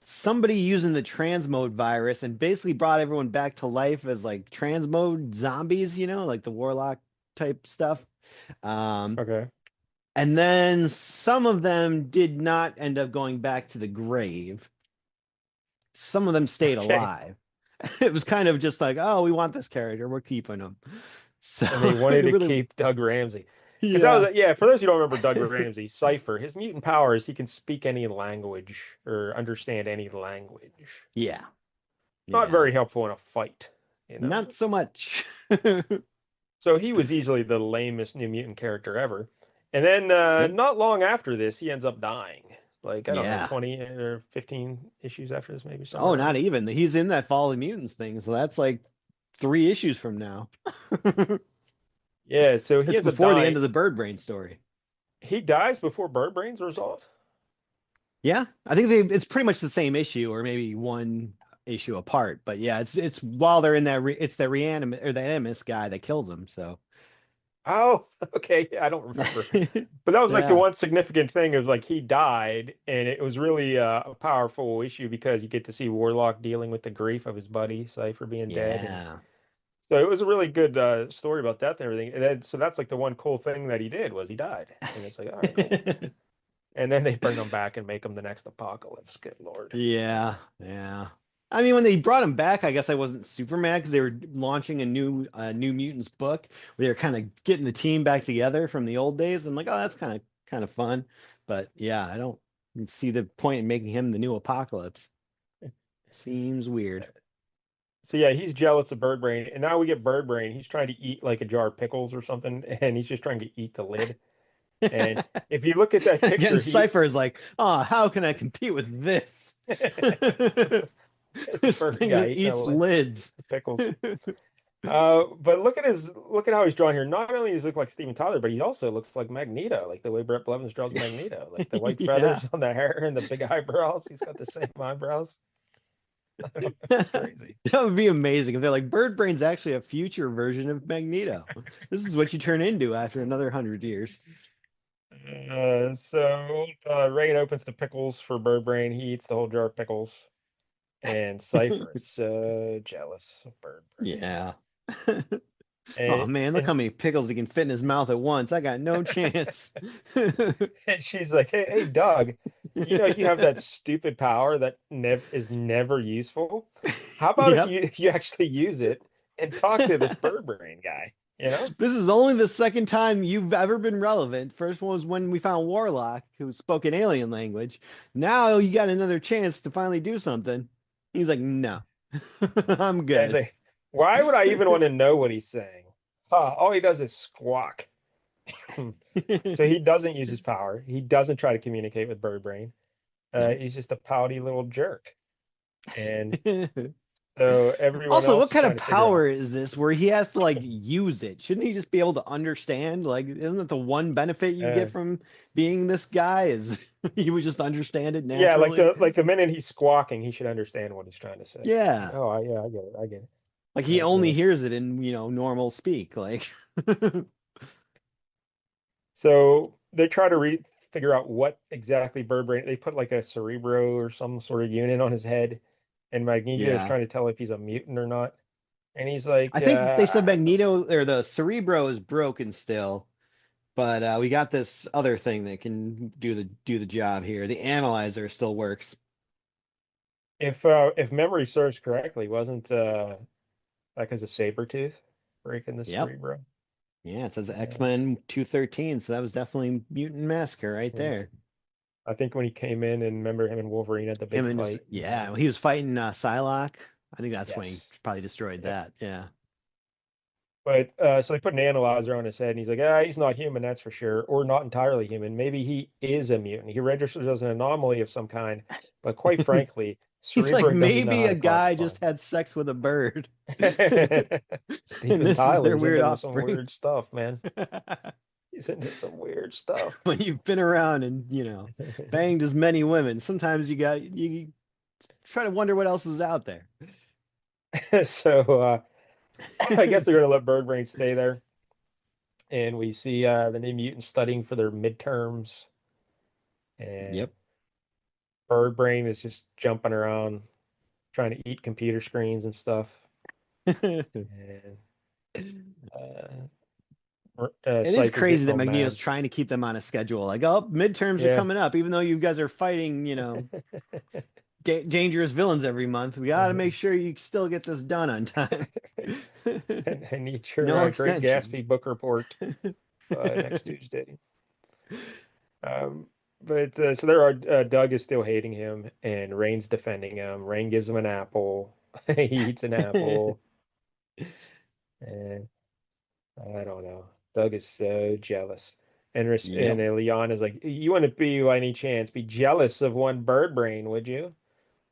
somebody using the transmode virus and basically brought everyone back to life as like transmode zombies, like the warlock type stuff. Um, Okay. and then some of them did not end up going back to the grave. Some of them stayed Okay. alive. It was kind of just like, oh, we want this character, we're keeping him. So And they wanted it to really, keep Doug Ramsey. Because that Yeah. was, yeah, for those who don't remember Doug Ramsey, Cypher, his mutant power is he can speak any language or understand any language. Yeah. Not Yeah. very helpful in a fight, you know. Not so much. So he was easily the lamest New Mutant character ever. And then Yep. not long after this, he ends up dying. Like, I don't know, Yeah. 20 or 15 issues after this, maybe Oh, somewhere not around. even. He's in that Fall of the Mutants thing, so that's like 3 issues from now. Yeah, so he It's ends up before the end dying. of the Bird Brain story. He dies before Bird Brain's resolved. Yeah, I think it's pretty much the same issue, or maybe one issue apart. But yeah, it's while they're in it's the reanimate or the animus guy that kills him. So Oh, okay. Yeah, I don't remember. But that was like the yeah, one significant thing is like he died, and it was really a powerful issue because you get to see Warlock dealing with the grief of his buddy Cypher being dead, and yeah. so it was a really good story about death and everything. And then, so that's like the one cool thing that he did was he died, and it's like, all right, cool. And then they bring him back and make him the next apocalypse. Good Lord. Yeah, yeah. I mean, when they brought him back, I guess I wasn't super mad because they were launching a New Mutants book where they were kind of getting the team back together from the old days. I'm like, oh, that's kind of fun. But yeah, I don't see the point in making him the new Apocalypse. Seems weird. So yeah, he's jealous of Bird Brain, and now we get Bird Brain. He's trying to eat like a jar of pickles or something, and he's just trying to eat the lid. And if you look at that Again, picture, he Cypher is like, oh, how can I compete with this? it's the This bird thing guy that eating eats lids. the pickles. But look at how he's drawn here. Not only does he look like Steven Tyler, but he also looks like Magneto, like the way Brett Blevins draws Magneto, like the white Yeah. feathers on the hair and the big eyebrows. He's got the same eyebrows. I don't know, it's crazy. That would be amazing if they're like, Bird Brain's actually a future version of Magneto. This is what you turn into after another 100 years. Reagan opens the pickles for Bird Brain. He eats the whole jar of pickles. And Cypher is so jealous of Bird Brain. Yeah. Oh And, man, look and how many pickles he can fit in his mouth at once. I got no chance. and she's like, hey, Doug, you know you have that stupid power that nev is never useful. How about if Yep. you actually use it and talk to this Bird Brain guy? You know? This is only the second time you've ever been relevant. First one was when we found Warlock, who spoke an alien language. Now you got another chance to finally do something. He's like, no, I'm Yeah, he's good. like, why would I even want to know what he's saying? All he does is squawk. So he doesn't use his power. He doesn't try to communicate with Bird Brain. Nope. He's just a pouty little jerk. And so everyone Also, what else is kind trying of to figure out. power is this where he has to like use it? Shouldn't he just be able to understand? Like, isn't that the one benefit you Uh, get from being this guy is you would just understand it yeah, naturally? like the minute he's squawking, he should understand what he's trying to say. Like, Yeah. oh, yeah, I get it, I get it. Like he Right, only right. hears it in, normal speak. Like So they try to figure out what exactly Bird Brain. They put like a Cerebro or some sort of unit on his head, and Magneto is Yeah. trying to tell if he's a mutant or not. And he's like, I think they said I don't know. Magneto or the Cerebro is broken still, but we got this other thing that can do the job here. The analyzer still works. If memory serves correctly, wasn't like as a saber tooth breaking the Yep. Cerebro? Yeah, it says Yeah, X-Men 213, so that was definitely Mutant Massacre right yeah. there. I think when he came in and remember him and Wolverine had the Him big and his fight. yeah, he was fighting Psylocke. I think that's when he Yes. probably destroyed Yep. that. Yeah. But so they put an analyzer on his head, and he's like, he's not human, that's for sure, or not entirely human. Maybe he is a mutant. He registers as an anomaly of some kind. But quite frankly, He's like, Cerebro doesn't know maybe how a to guy classify just had sex with a bird, him. and Steven this is their Tyler's weird into some offspring. weird stuff, man. He's into some weird stuff. When you've been around and, banged as many women, sometimes you try to wonder what else is out there. So I guess they're going to let Birdbrain stay there. And we see the New Mutants studying for their midterms. And Yep. Birdbrain is just jumping around, trying to eat computer screens and stuff. And It is Cypher's crazy getting that all Magneto's mad. trying to keep them on a schedule. Like, oh, midterms are Yeah. coming up, even though you guys are fighting, dangerous villains every month. We got to make sure you still get this done on time. I need No your Great extensions. Gatsby book report. next Tuesday. Um, but so there are Doug is still hating him, and Rain's defending him. Rain gives him an apple. He eats an apple, and I don't know. Doug is so jealous. And Yep. Leon is like, "You wouldn't be by any chance be jealous of one bird brain, would you?"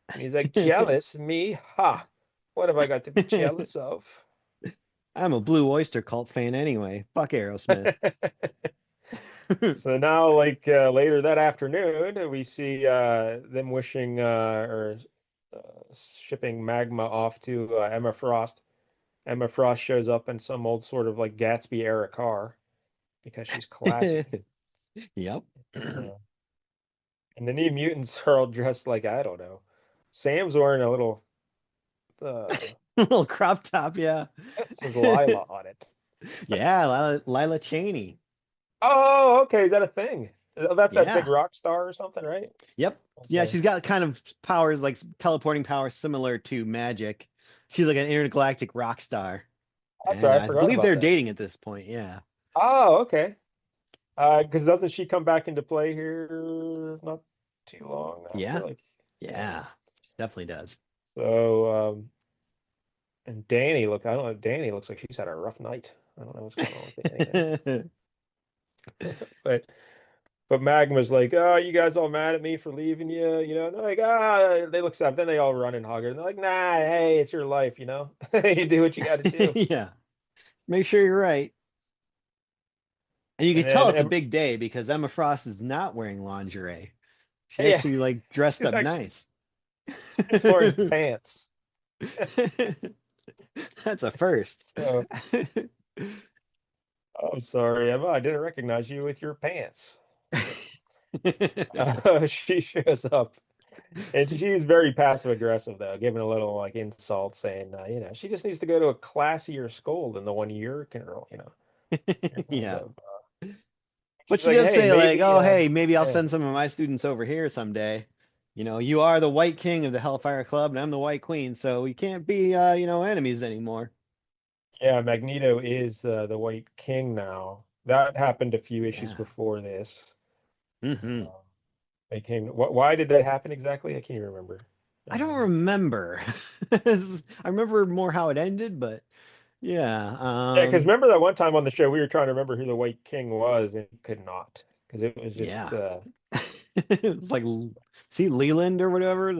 And he's like, "Jealous? Me? Ha! What have I got to be jealous of?" I'm a Blue Oyster Cult fan anyway. Fuck Aerosmith. So now, like later that afternoon, we see them wishing or shipping Magma off to Emma Frost. Emma Frost shows up in some old sort of like Gatsby era car because she's classy. Yep. Uh, and the New Mutants are all dressed like, I don't know. Sam's wearing a little uh Little crop top, yeah. it says Lila on it. Yeah, Lila Cheney. Oh, okay. Is that a thing? That's that big Yeah. rock star or something, right? Yep. Yeah, Okay. she's got kind of powers like teleporting powers similar to Magik. She's like an intergalactic rock star. That's And right. I I forgot believe about they're that. dating at this point. Yeah. Oh, okay. Because doesn't she come back into play here not too long after? Yeah. Like, yeah. Yeah. Definitely does. So, and Danny look. I don't know. Danny looks like she's had a rough night. I don't know what's going on with Danny there. But Magma's like, oh, you guys all mad at me for leaving you, you know? And they're like, ah, they look sad. Then they all run and hug her. And they're like, nah, hey, it's your life, you know? You do what you got to do. Yeah. Make sure you're right. And you And can tell then, it's a big day because Emma Frost is not wearing lingerie. She yeah, actually like dressed she's up actually nice. she's wearing pants. That's a first. So, I'm sorry, Emma, I didn't recognize you with your pants. But she shows up, and she's very passive aggressive though, giving a little like insult, saying, she just needs to go to a classier school than the one you're, you're kind Yeah. of. But She's she like, does hey, say like, maybe, "Oh, hey, maybe I'll yeah, send some of my students over here someday. You know, you are the White King of the Hellfire Club, and I'm the White Queen, so we can't be, enemies anymore." yeah. Magneto is the White King now. That happened a few issues Yeah. before this. Hmm. Um, they came. Why did that happen exactly? I can't even remember. I don't Um, remember. I remember more how it ended, but yeah. yeah, because remember that one time on the show we were trying to remember who the White King was and could not because it was just. Yeah. It was like, see, Leland or whatever,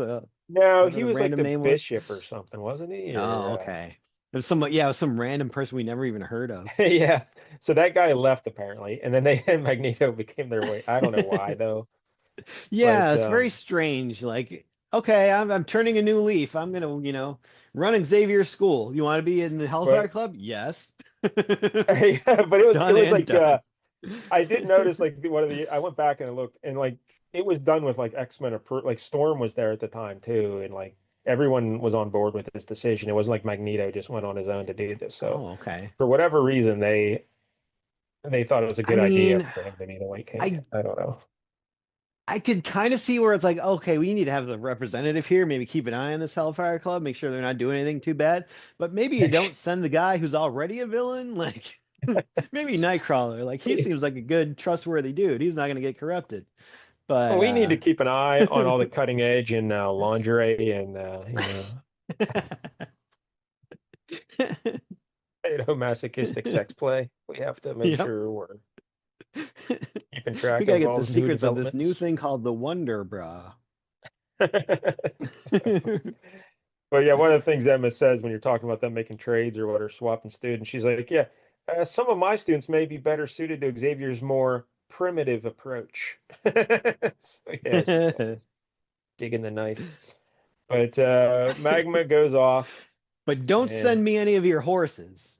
No, whatever he the was like random the name was. bishop or something, wasn't he? Oh, Or okay. Yeah, it was some random person we never even heard of. yeah. So that guy left apparently, and then they and Magneto became their way. I don't know why though, Yeah, but it's very strange. Like, okay, I'm turning a new leaf. I'm gonna, run Xavier School. You want to be in the Hellfire but Club? Yes. yeah, but it Done was and like done. I did notice like one of the I went back and looked and like it was done with like X-Men like Storm was there at the time too, and like everyone was on board with this decision. It wasn't like Magneto just went on his own to do this. So Oh, okay. for whatever reason, they thought it was a I good idea mean, for him to be the White King. I I don't know. I could kind of see where it's like, okay, we need to have the representative here, maybe keep an eye on this Hellfire Club, make sure they're not doing anything too bad. But maybe you don't send the guy who's already a villain, like maybe Nightcrawler. Like he seems like a good, trustworthy dude. He's not gonna get corrupted. But We need to keep an eye on all the cutting edge and lingerie and masochistic sex play. We have to make Yep. sure we're keeping We track gotta of get all the the new secrets of this new developments. thing called the Wonder Bra. So, but yeah, one of the things Emma says when you're talking about them making trades or what or swapping students, she's like, yeah, some of my students may be better suited to Xavier's more primitive approach. So yeah, she's always digging the knife. But Magma goes off But don't and send me any of your horses.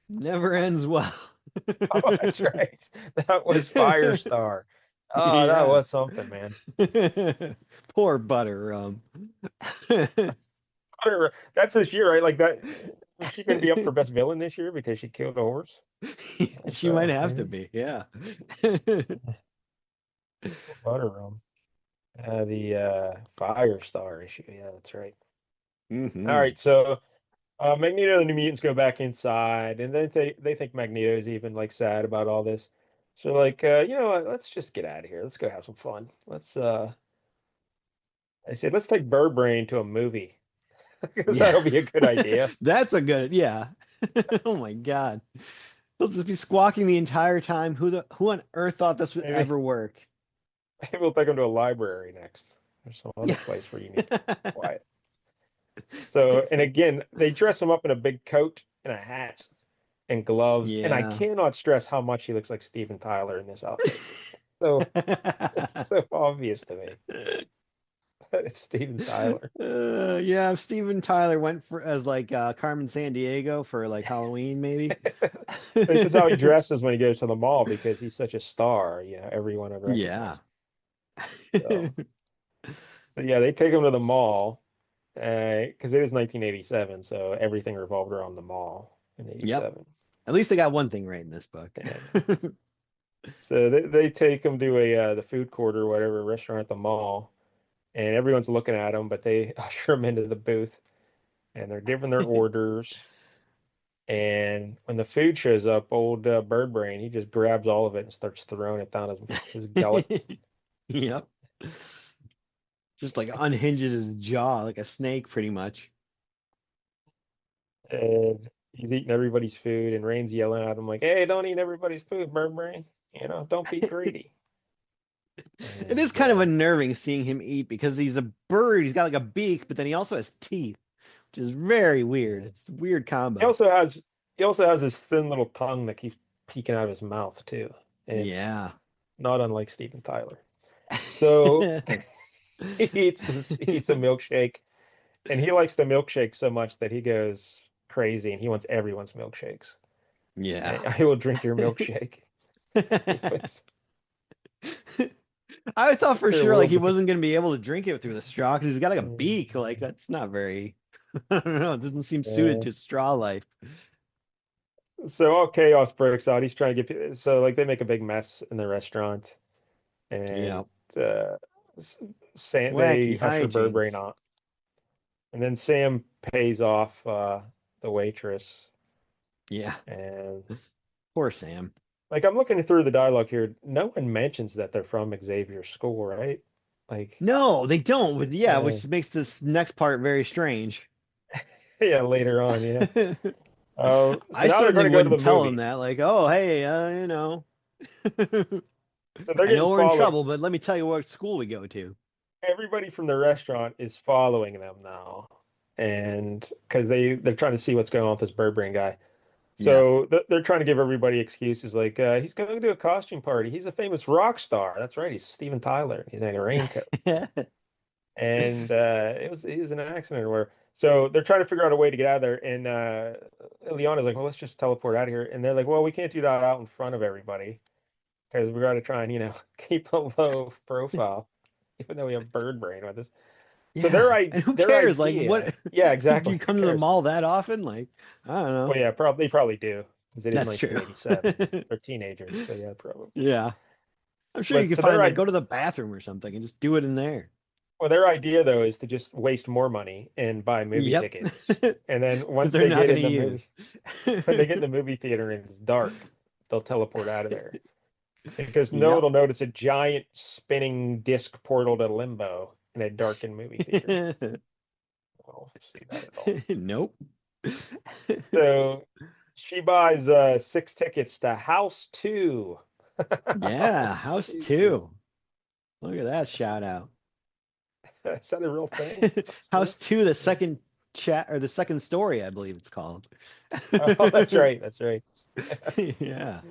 Never ends well. oh, that's right. That was Firestar. Oh, that Yeah. was something, man. Poor Butter Rum. Whatever. That's this year, right? Like that. Is she going to be up for best villain this year because she killed a horse? That's She might have to maybe be, yeah. Butterrum. The Firestar issue. Yeah, that's right. All Hmm. right, so Magneto and the mutants go back inside, and then they think Magneto's even like sad about all this. So like, you know what? Let's just get out of here. Let's go have some fun. I said, let's take Birdbrain to a movie because Yeah. that'll be a good idea. That's a good, yeah. Oh my God. They'll just be squawking the entire time. Who on earth thought this would Maybe, ever work? maybe we'll take them to a library next, or some other Yeah. place where you need quiet. So, and again, they dress him up in a big coat and a hat and gloves, and I Yeah. cannot stress how much he looks like Steven Tyler in this outfit. So it's so obvious to me that it's Steven Tyler. Yeah, if Steven Tyler went for as like Carmen Diego for like Halloween, maybe. This is how he dresses when he goes to the mall because he's such a star, you know, everyone would Yeah. recognize. So, so yeah, they take him to the mall because it is 1987, so everything revolved around the mall in Yep. 87. At least they got one thing right in this book. And so they take him to the food court or whatever restaurant at the mall, and everyone's looking at him, but they usher him into the booth and they're giving their orders. And when the food shows up, old Birdbrain, he just grabs all of it and starts throwing it down his gullet. Yep. Just like unhinges his jaw like a snake, pretty much. And he's eating everybody's food, and Rain's yelling at him like, "Hey, don't eat everybody's food, Birdbrain. You know, don't be greedy." It is And kind of unnerving seeing him eat because he's a bird. He's got like a beak, but then he also has teeth, which is very weird. yeah. It's a weird he combo. also has he also has this thin little tongue that keeps peeking out of his mouth too, and it's Yeah. not unlike Steven Tyler. So he eats a milkshake, and he likes the milkshake so much that he goes crazy and he wants everyone's milkshakes. Yeah. I will drink your milkshake. He puts I thought for their sure like little he bit. wasn't going to be able to drink it through the straw because he's got like a beak. Like that's not very, I don't know. It doesn't seem suited Uh, to straw life. so all chaos breaks out. He's trying to get so like they make a big mess in the restaurant, and Yeah. uh, they Wacky usher Birdbrain hijinks. on, and then Sam pays off the waitress, Yeah. and Poor Sam. like I'm looking through the dialogue here, no one mentions that they're from Xavier's school, right? Like, No, they don't. But yeah, uh, which makes this next part very strange. yeah, later on, yeah. So I now they're going certainly to go to the wouldn't tell him movie. that. Like, oh, hey, So they're I know getting we're in followed. trouble, but let me tell you what school we go to. Everybody from the restaurant is following them now, and because they're trying to see what's going on with this Burberry guy. Yeah. So they're trying to give everybody excuses like he's going to a costume party. He's a famous rock star. That's right. He's Steven Tyler. He's in a raincoat, and it was an accident or whatever. So they're trying to figure out a way to get out of there. And Liana's like, well, let's just teleport out of here. And they're like, well, we can't do that out in front of everybody because we got to try and keep a low profile, even though we have bird brain with us. So Yeah. And who their cares? Like, idea, what yeah, do exactly. you Who come to the cares? mall that often? Like, I don't know. Well, yeah, probably they probably do because it is That's true. 1987. They're teenagers, so yeah, probably. Yeah. I'm sure you But could so find like go to the bathroom or something and just do it in there. their idea though is to just waste more money and buy movie Yep. tickets, and then That once they're they not get going in to the movie, use. when they get in the movie theater and it's dark, they'll teleport out of there because no one Yep. will notice a giant spinning disc portal to limbo in a darkened movie theater. I'll see that at all. Nope. So she buys 6 tickets to House 2. Yeah, House House 2. 2. Look at that shout out. Is that a real thing? House 2? House 2, the second chat or the second story, I believe it's called. Oh, that's right. That's right. Yeah.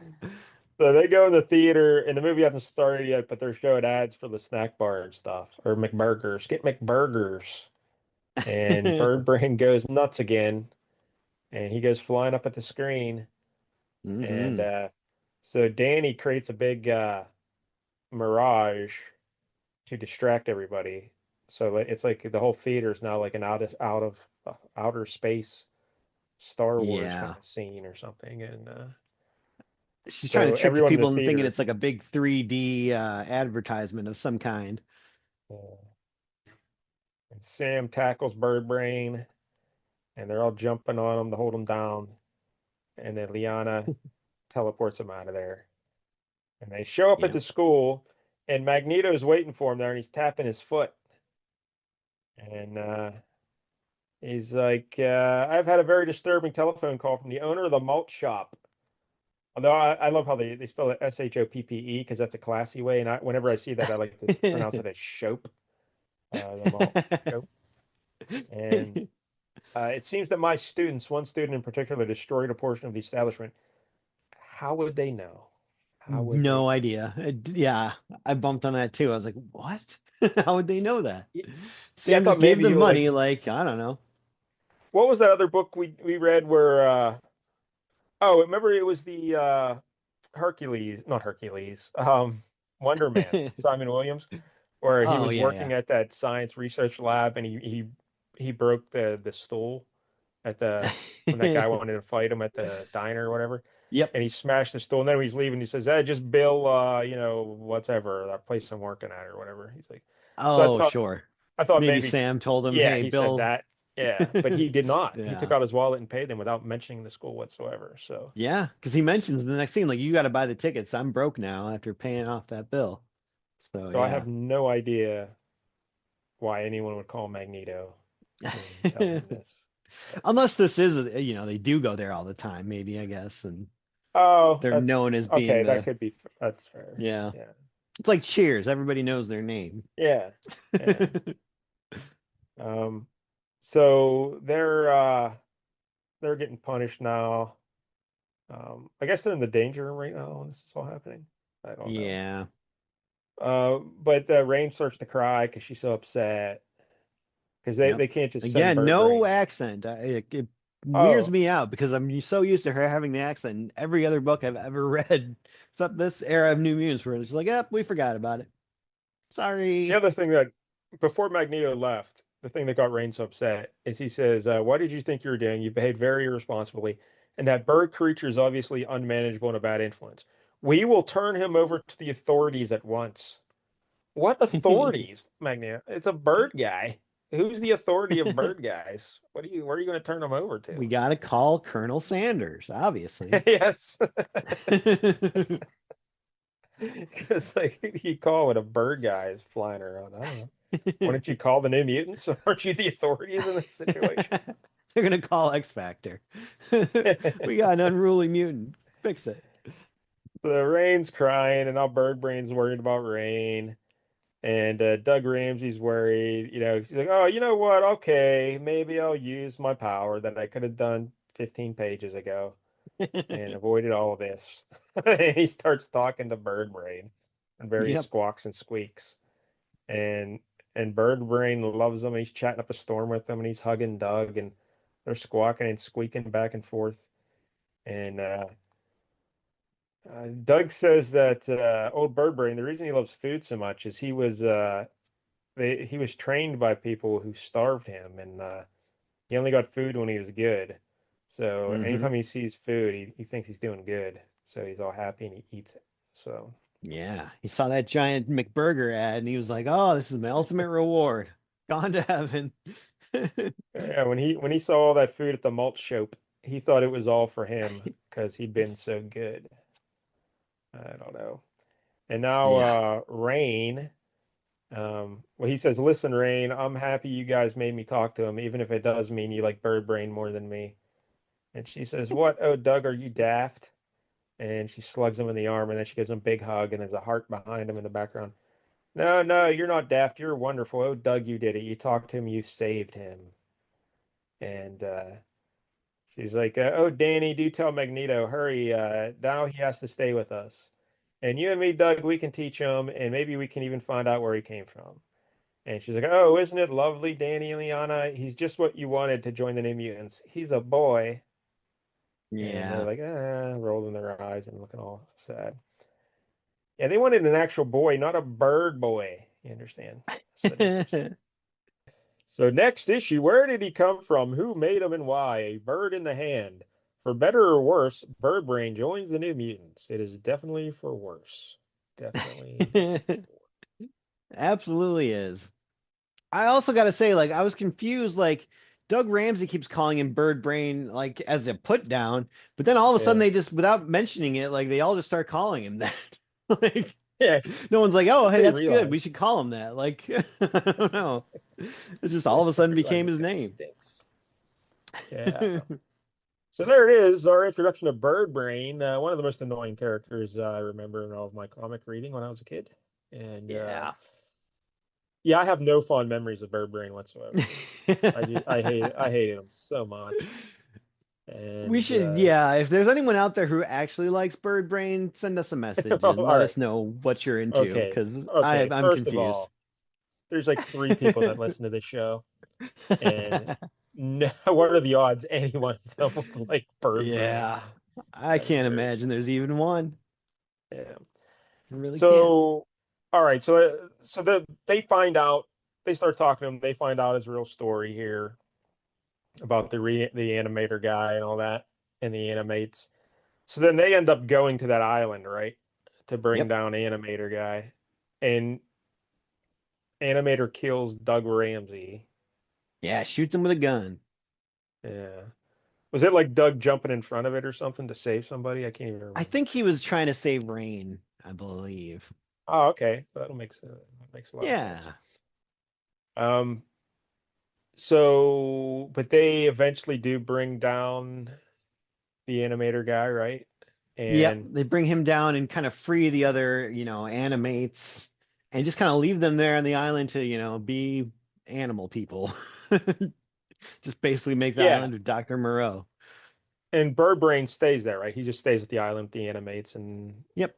So they go in the theater, and the movie hasn't started yet, but they're showing ads for the snack bar and stuff, or McBurgers. Get McBurgers. And Bird Brain goes nuts again, and he goes flying up at the screen. And Hmm. so Danny creates a big mirage to distract everybody. So it's like the whole theater is now like an outer space Star Wars kind Yeah. of scene or something. And She's trying to so trick the everyone in the people into thinking theater, it's like a big 3D advertisement of some kind. and Sam tackles Bird Brain, and they're all jumping on him to hold him down. And then Liana teleports him out of there. And they show up at Yep. the school, and Magneto's waiting for him there, and he's tapping his foot. And he's like, I've had a very disturbing telephone call from the owner of the malt shop. Although I love how they spell it Shoppe because that's a classy way. And whenever I see that, I like to pronounce it as Shope, the malt Shope. And it seems that my students, one student in particular, destroyed a portion of the establishment. How would they know? How would they No know? idea. Yeah, I bumped on that too. I was like, what? How would they know that? Yeah, I Sam thought just gave maybe them like money, like, I don't know. what was that other book we read where oh, remember it was the Hercules, not Hercules, Wonder Man, Simon Williams, where he Oh, was yeah, working at that science research lab and he broke the stool at the when that yeah. guy wanted to fight him at the diner or whatever. Yep. And he smashed the stool. And then when he's leaving, he says, "Hey, just bill, whatever that place I'm working at or whatever." He's like, so Oh, sure. I thought Maybe maybe, Sam told him, yeah, hey, he said Bill. that, yeah, but he did not. He took Yeah. out his wallet and paid them without mentioning the school whatsoever. Yeah, because he mentions in the next scene, like, you got to buy the tickets. I'm broke now after paying off that bill. So, So I yeah. have no idea why anyone would call Magneto and tell him this. But, Unless this is, they do go there all the time, maybe, I guess. And oh, they're that's known as being okay. That the, could be that's fair. yeah. Yeah, It's like Cheers. Everybody knows their name. yeah, yeah. Um, so they're getting punished now. I guess they're in the danger room right now when this is all happening. I don't know. Yeah. But Rain starts to cry because she's so upset because they, Yep. they can't just send Again, Bird no Brain. accent. It weirds Oh, me out because I'm so used to her having the accent in every other book I've ever read, except this era of New Mutants, where it's like, yep, we forgot about it. the Sorry. other thing that before Magneto left, the thing that got Rain so upset is he says, "What did you think you were doing? You behaved very irresponsibly, and that bird creature is obviously unmanageable and a bad influence. We will turn him over to the authorities at once." What authorities, Magneto? It's a bird guy. Who's the authority of bird guys? Where are you going to turn him over We to? gotta call Colonel Sanders, obviously. Yes. Because like you call it a bird guy is flying around. I don't know. Why don't you call the New Mutants? Aren't you the authorities in this situation? They're gonna call X Factor. We got an unruly mutant. Fix it. The Rain's crying, and now Bird Brain's worried about Rain, and Doug Ramsey's worried. He's like, "Oh, you know what? Okay, maybe I'll use my power that I could have done 15 pages ago and avoided all of this." And he starts talking to Bird Brain and various Yep. squawks and squeaks, and Bird Brain loves him. He's chatting up a storm with him, and he's hugging Doug, and they're squawking and squeaking back and forth. And Doug says that old Bird Brain, the reason he loves food so much is he was trained by people who starved him, and he only got food when he was good. So Hmm. anytime he sees food, he thinks he's doing good. So he's all happy and he eats it. So Yeah. He saw that giant McBurger ad and he was like, "Oh, this is my ultimate reward. Gone to heaven." yeah, when he saw all that food at the malt shop, he thought it was all for him because he'd been so good. I don't know. And now Yeah. Rain, well, he says, "Listen, Rain, I'm happy you guys made me talk to him, even if it does mean you like Bird Brain more than me." And she says, "What? Oh, Doug, are you daft?" And she slugs him in the arm, and then she gives him a big hug, and there's a heart behind him in the background. "No, no, you're not daft. You're wonderful. Oh, Doug, you did it. You talked to him. You saved him." And she's like, "Oh, Danny, do tell Magneto, hurry. Now he has to stay with us. And you and me, Doug, we can teach him, and maybe we can even find out where he came from." And she's like, "Oh, isn't it lovely, Danny and Liana? He's just what you wanted to join the New Mutants. He's a boy." And they're Yeah. like, rolling their eyes and looking all sad. Yeah, they wanted an actual boy, not a bird boy. You understand? That's the difference. So next issue, where did he come from? Who made him and why? A bird in the hand. For better or worse, Bird Brain joins the New Mutants. It is definitely for worse. Definitely. Absolutely is. I also got to say, like, I was confused. Like, Doug Ramsey keeps calling him Bird Brain like as a put down, but then all of a sudden Yeah. they just, without mentioning it, like they all just start calling him that. Like Yeah. no one's like, oh, hey, They that's good. We realize. should call him that. Like I don't know. It just all of a They sudden realize became this his guy name. stinks. Yeah. So there it is, our introduction to Bird Brain, one of the most annoying characters I remember in all of my comic reading when I was a kid. And Yeah. yeah, I have no fond memories of Bird Brain whatsoever. I hated him so much. We And should, yeah, if there's anyone out there who actually likes Bird Brain, send us a message and all let right, us know what you're into okay, because okay. I'm First of confused. all, there's like three people that listen to this show, and no, what are the odds anyone of them would like Bird Brain? Yeah, I can't Very imagine strange. there's even one. Yeah. I really can't. So, all right. They find out. They start talking to him. They find out his real story here about the animator guy and all that, and the animates. So then they end up going to that island, right, to bring Yep. down animator guy, and animator kills Doug Ramsey. Yeah, shoots him with a gun. Yeah. Was it like Doug jumping in front of it or something to save somebody? I can't even I remember. think he was trying to save Rain, I believe. Oh, okay. That makes a lot of sense. Yeah. Um, but they eventually do bring down the animator guy, right? Yep. And They bring him down and kind of free the other, animates and just kind of leave them there on the island to, be animal people. Just basically make the yeah, island of Dr. Moreau. and Birdbrain stays there, right? He just stays at the island with the animates, and Yep.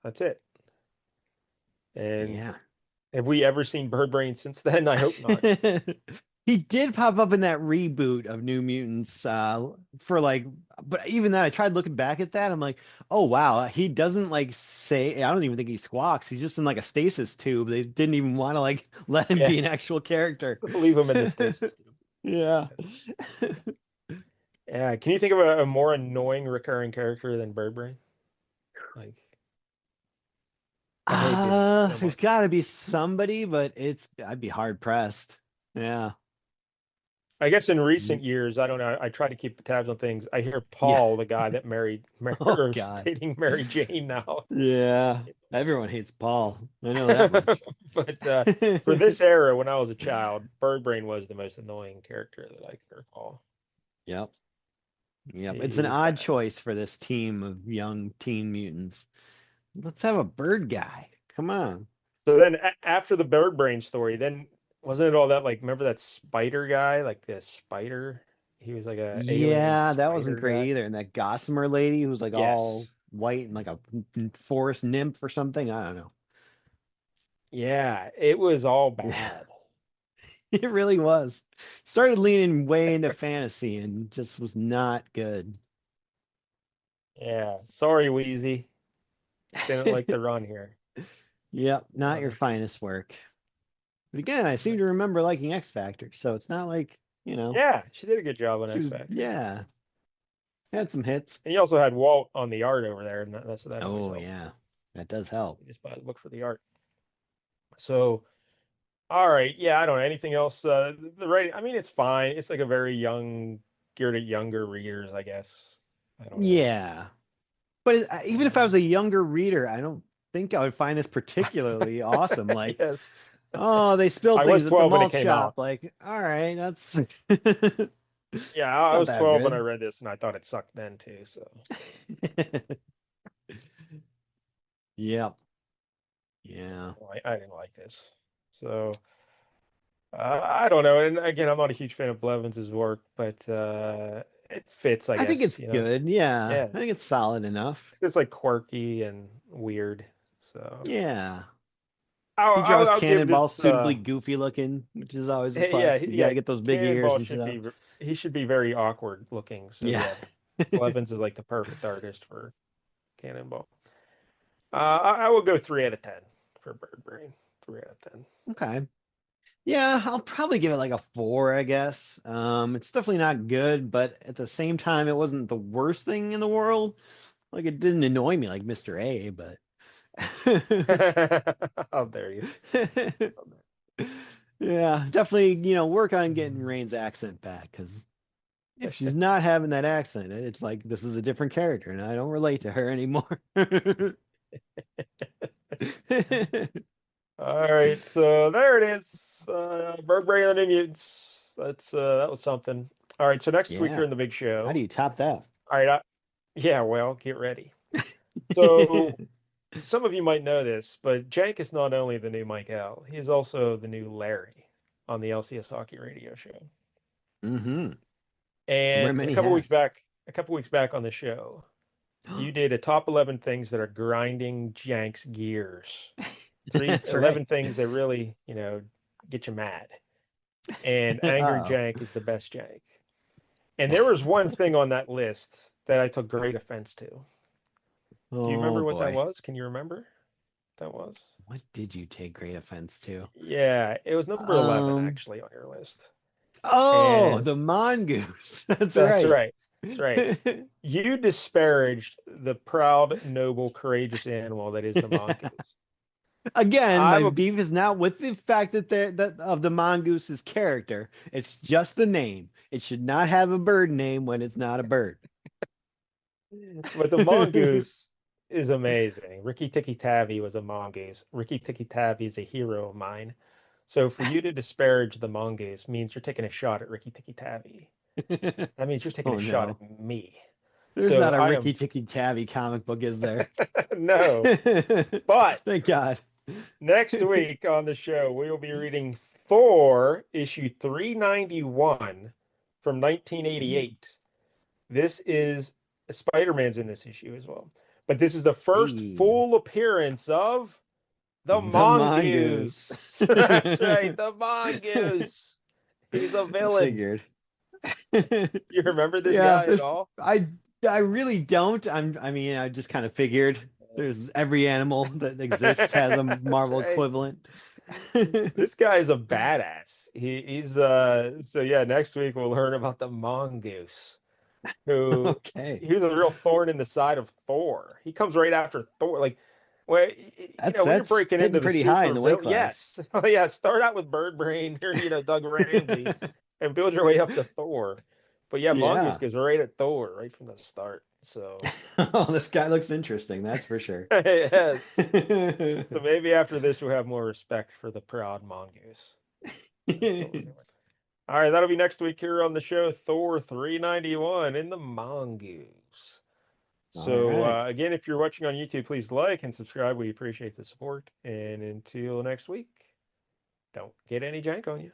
that's it. And Yeah. have we ever seen Birdbrain since then? I hope not. He did pop up in that reboot of New Mutants for like, but even then, I tried looking back at that. I'm like, oh wow, he doesn't like say. I don't even think he squawks. He's just in like a stasis tube. They didn't even want to like let him Yeah, be an actual character. leave him in the stasis tube. Yeah. Yeah, can you think of a more annoying recurring character than Birdbrain? Like, I hated him so There's much. got to be somebody, but I'd be hard pressed. Yeah. I guess in recent years, I don't know. I try to keep tabs on things. I hear Yeah. Paul, the guy that Oh or is God. dating Mary Jane now. Yeah. Everyone hates Paul. I know that much. But for this era, when I was a child, Birdbrain was the most annoying character that I can recall. Yep. Yep. It's He an was odd bad. choice for this team of young teen mutants. Let's have a bird guy. Come on. So then, after the Birdbrain story, then wasn't it all that like? Remember that spider guy, like this spider? He was like a alien Yeah, that wasn't spider great guy. either. And that Gossamer lady who's like all Yes. white and like a forest nymph or something. I don't know. Yeah, it was all Yeah, bad. it really was. Started leaning way into fantasy and just was not good. Yeah. Sorry, Wheezy. Didn't like the run here. Yep, not your Uh, finest work. But again, I seem to remember liking X Factor, so it's not like, yeah, she did a good job on she X was, Factor. yeah, had some hits. And you also had Walt on the art over there, and that always Oh, helped. yeah, that does help. You just buy the book for the art. So, all right, yeah, I don't know anything else. The writing, I mean, it's fine. It's like a very young, geared at younger readers, I guess. I don't know. Yeah. But even if I was Um, a younger reader, I don't think I would find this particularly awesome. Like, yes, oh, they spilled I was things at the 12 when it malt came out. shop. Like, all right, that's Yeah, I not was that 12 when I good. read this, and I thought it sucked then too. So, Yep. Yeah. I didn't like this. So, I don't know. And again, I'm not a huge fan of Blevins's work, but it fits, I I think guess. it's good. Yeah. Yeah, I think it's solid enough. it's like quirky and weird. So Yeah. He I'll, draws I'll give Cannonball this. suitably goofy looking, which is always a Hey, yeah, plus. You got yeah. to get those big ears Cannonball and should stuff. be. He should be very awkward looking. So Yeah. yeah, Blevins is like the perfect artist for Cannonball. I will go 3 out of 10 for Bird Brain. 3 out of 10. Okay. Yeah, I'll probably give it like a four, I guess. It's definitely not good, but at the same time, it wasn't the worst thing in the world. Like it didn't annoy me like Mr. A, but How dare you? How dare yeah, Yeah, definitely, work on getting Rain's accent back because if she's not having that accent, it's like this is a different character and I don't relate to her anymore. All right, so there it is. Bird Brain and the Mutants. That was something. All right, so next week here Yeah. in the big How do show. you top that? All right, yeah, well, get ready. So some of you might know this, but Jake is not only the new Mike L, he is also the new Larry on the LCS Hockey Radio Show. Mm-hmm. You wear And many hats. a couple weeks back on the show, you did a top 11 things that are grinding Jank's gears. That's right. 11 things that really, get you mad. And Angry Oh. Jank is the best Jank. And there was one thing on that list that I took great offense to. Do you Oh remember what that boy. was? Can you remember what that was? What did you take great offense to? Yeah, it was number 11 Um, actually on your list. oh, And the mongoose. That's that's right. right. That's right. You disparaged the proud, noble, courageous animal that is the mongoose. Again, my I'm a beef is not with the fact that of the mongoose's character. It's just the name. It should not have a bird name when it's not a bird. But the mongoose is amazing. Ricky Tikki Tavi was a mongoose. Ricky Tikki Tavi is a hero of mine. So for you to disparage the mongoose means you're taking a shot at Ricky Tikki Tavi. That means you're taking a Oh shot no. at me. There's So not a I Ricky am Tikki Tavi comic book, is there? no. But Thank God. next week on the show, we will be reading Thor issue 391 from 1988. This is Spider-Man's in this issue as well. But this is the first Hey, full appearance of the the mongoose. mongoose. That's right, the mongoose. He's a I villain. figured. You remember this Yeah, guy at all? I I really don't. I mean, I just kind of figured there's every animal that exists has a That's Marvel right. equivalent. This guy is a badass. He's so yeah, next week we'll learn about the mongoose, who Okay. he was a real thorn in the side of Thor. He comes right after Thor. Like, well, when you're That's breaking into hitting the pretty high in super the weight villain, class. yes, oh, yeah, start out with Bird Brain or Doug Ramsey, and build your way up to Thor. But yeah, Mongoose Yeah. goes right at Thor right from the start. So Oh, this guy looks interesting, that's for sure. yes, so maybe after this we'll have more respect for the proud Mongoose. That's what we're doing. All right, that'll be next week here on the show. Thor 391 in the Mongoose. All So, right. again, if you're watching on YouTube, please like and subscribe. We appreciate the support. And until next week, don't get any jank on you.